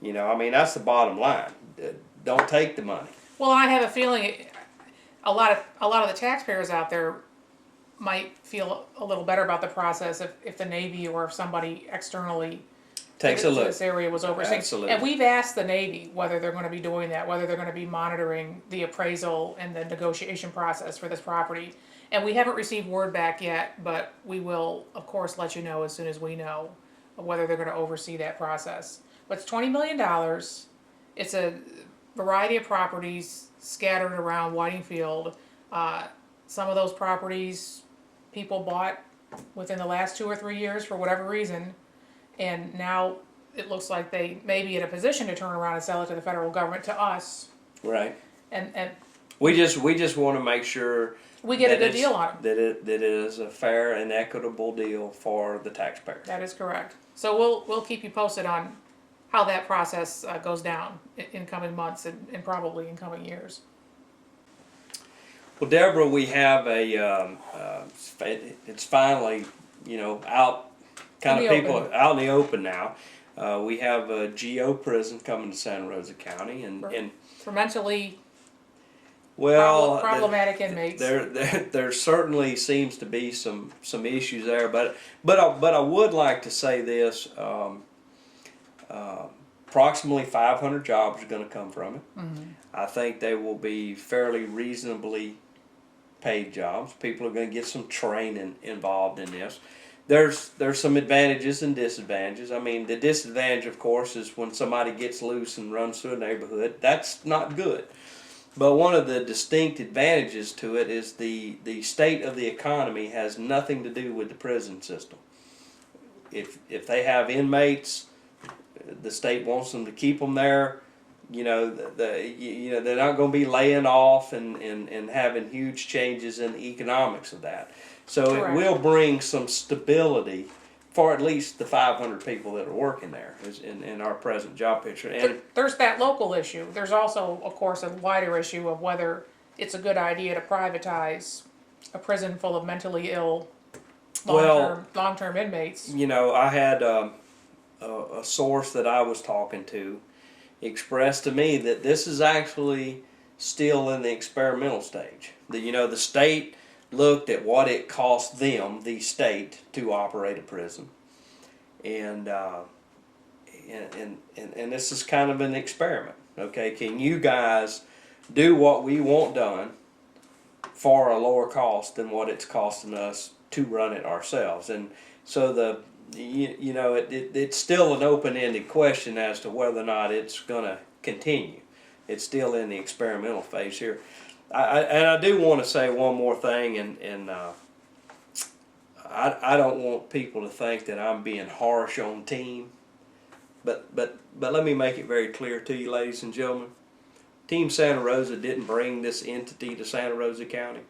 You know, I mean, that's the bottom line. Don't take the money. Well, I have a feeling a lot of the taxpayers out there might feel a little better about the process if the Navy or if somebody externally Takes a to look. this area was overseeing. Absolutely. And we've asked the Navy whether they're going to be doing that, whether they're going to be monitoring the appraisal and the negotiation process for this property. And we haven't received word back yet, but we will, of course, let you know as soon as we know whether they're going to oversee that process. But it's $20 million. It's a variety of properties scattered around Whitingfield. Some of those properties people bought within the last 2 or 3 years for whatever reason, and now it looks like they may be in a position to turn around and sell it to the federal government, to us, Right. and We just want to make sure we get a that good it's- deal on them. that it is a fair and equitable deal for the taxpayer. That is correct. So we'll keep you posted on how that process goes down in coming months and probably in coming years. Well, Deborah, we have it's finally, out, kind of In the people open. out in the open now. We have a GO prison coming to Santa Rosa County, and For mentally well, problematic inmates. there certainly seems to be some issues there, but I would like to say this. Approximately 500 jobs are going to come from it. Mm-hmm. I think they will be fairly reasonably paid jobs. People are going to get some training involved in this. There's some advantages and disadvantages. I mean, the disadvantage, of course, is when somebody gets loose and runs through a neighborhood. That's not good. But one of the distinct advantages to it is the state of the economy has nothing to do with the prison system. If they have inmates, the state wants them to keep them there. They're not going to be laying off and having huge changes in the economics of that. So Correct. It will bring some stability for at least the 500 people that are working there in our present job picture. And There's that local issue. There's also, of course, a wider issue of whether it's a good idea to privatize a prison full of mentally ill, long-term inmates. I had a source that I was talking to expressed to me that this is actually still in the experimental stage. The state looked at what it cost them, the state, to operate a prison, and this is kind of an experiment. Okay, can you guys do what we want done for a lower cost than what it's costing us to run it ourselves? And so it's still an open-ended question as to whether or not it's going to continue. It's still in the experimental phase here. I do want to say one more thing, and I don't want people to think that I'm being harsh on Team, but let me make it very clear to you, ladies and gentlemen. Team Santa Rosa didn't bring this entity to Santa Rosa County.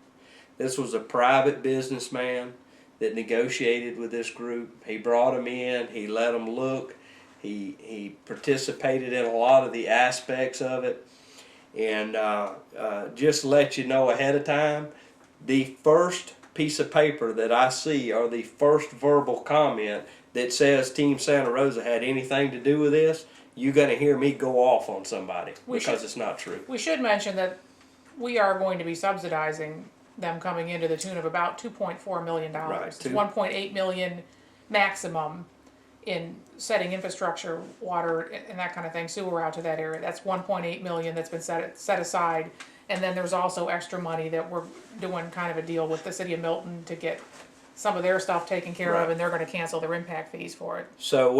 This was a private businessman that negotiated with this group. He brought them in. He let them look. He participated in a lot of the aspects of it. And just to let you know ahead of time, the first piece of paper that I see, or the first verbal comment that says Team Santa Rosa had anything to do with this, you're going to hear me go off on somebody because it's not true. We should mention that we are going to be subsidizing them coming into the tune of about $2.4 million. Right. It's $1.8 million maximum in setting infrastructure, water, and that kind of thing, sewer out to that area. That's $1.8 million that's been set aside. And then there's also extra money that we're doing kind of a deal with the city of Milton to get some of their stuff taken care of, Right. and they're going to cancel their impact fees for it. So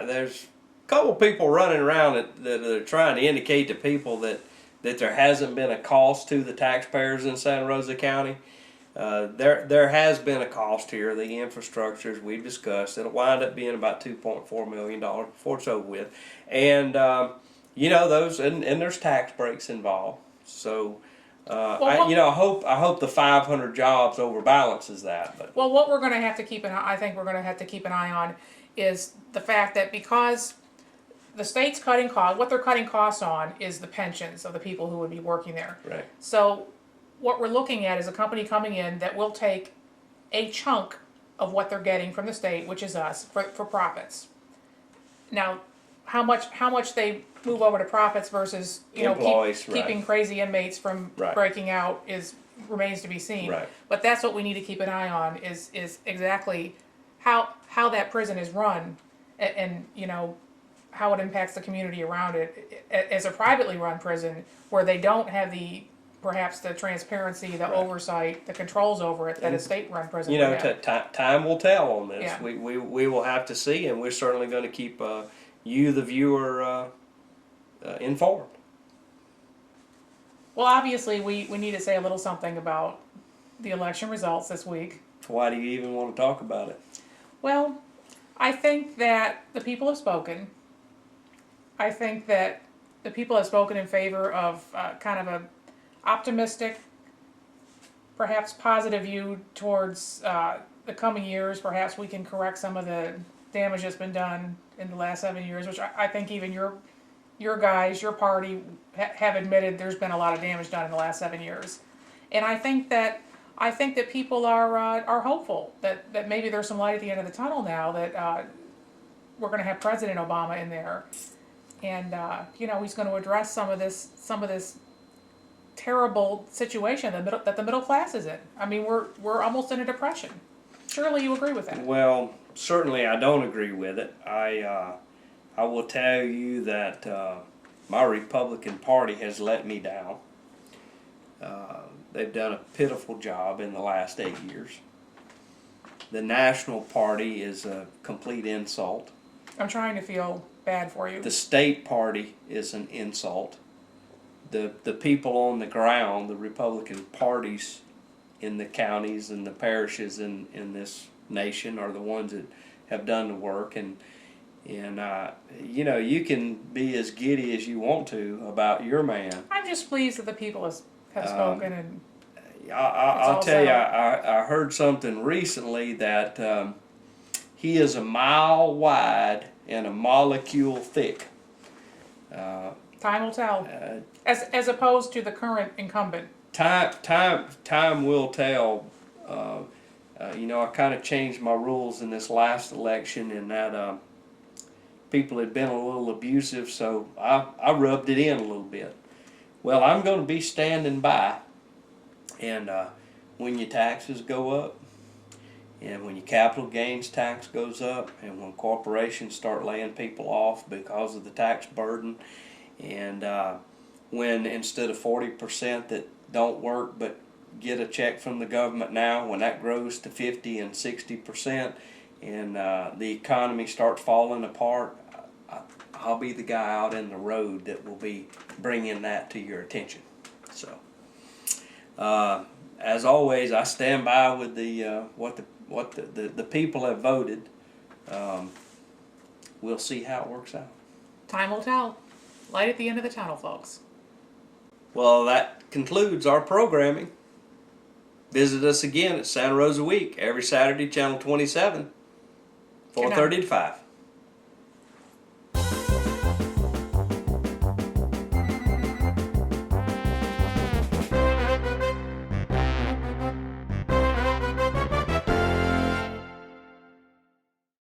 there's a couple people running around that are trying to indicate to people that there hasn't been a cost to the taxpayers in Santa Rosa County. There has been a cost here. The infrastructures we've discussed, it'll wind up being about $2.4 million before it's over with, and those and there's tax breaks involved. So I hope the 500 jobs overbalances that. But Well, what we're going to have to keep I think we're going to have to keep an eye on is the fact that because the state's cutting costs, what they're cutting costs on is the pensions of the people who would be working there. right, So what we're looking at is a company coming in that will take a chunk of what they're getting from the state, which is us, for profits. Now, how much they move over to profits versus, Employees, right. keeping crazy inmates from Right. breaking out remains to be seen. Right. But that's what we need to keep an eye on is exactly how that prison is run and how it impacts the community around it. As a privately run prison where they don't have perhaps the transparency, the Right. oversight, the controls over it that a And, state-run prison You would know, have. time will tell on this. Yeah. We will have to see, and we're certainly going to keep you, the viewer, informed. Well, obviously, we need to say a little something about the election results this week. Why do you even want to talk about it? Well, I think that the people have spoken. I think that the people have spoken in favor of kind of a optimistic, perhaps positive view towards the coming years. Perhaps we can correct some of the damage that's been done in the last 7 years, which I think even your guys, your party, have admitted there's been a lot of damage done in the last 7 years. And I think that people are hopeful that maybe there's some light at the end of the tunnel now that we're going to have President Obama in there, and he's going to address some of this terrible situation that the middle class is in. I mean, we're almost in a depression. Surely you agree with that? Well, certainly I don't agree with it. I will tell you that my Republican Party has let me down. They've done a pitiful job in the last 8 years. The National Party is a complete insult. I'm trying to feel bad for you. The state party is an insult. The people on the ground, the Republican parties in the counties and the parishes in this nation are the ones that have done the work. And you can be as giddy as you want to about your man. I'm just pleased that the people have spoken and I'll tell you, I heard something recently that he is a mile wide and a molecule thick. time will tell. As opposed to the current incumbent. Time will tell. I kind of changed my rules in this last election in that people had been a little abusive, so I rubbed it in a little bit. Well, I'm going to be standing by, and when your taxes go up, and when your capital gains tax goes up, and when corporations start laying people off because of the tax burden, and when instead of 40% that don't work but get a check from the government now, when that grows to 50 and 60%, and the economy starts falling apart, I'll be the guy out in the road that will be bringing that to your attention. So, as always, I stand by with what the people have voted. We'll see how it works out. Time will tell. Light at the end of the tunnel, folks. Well, that concludes our programming. Visit us again at Santa Rosa Week every Saturday, Channel 27, 4:30 to 5.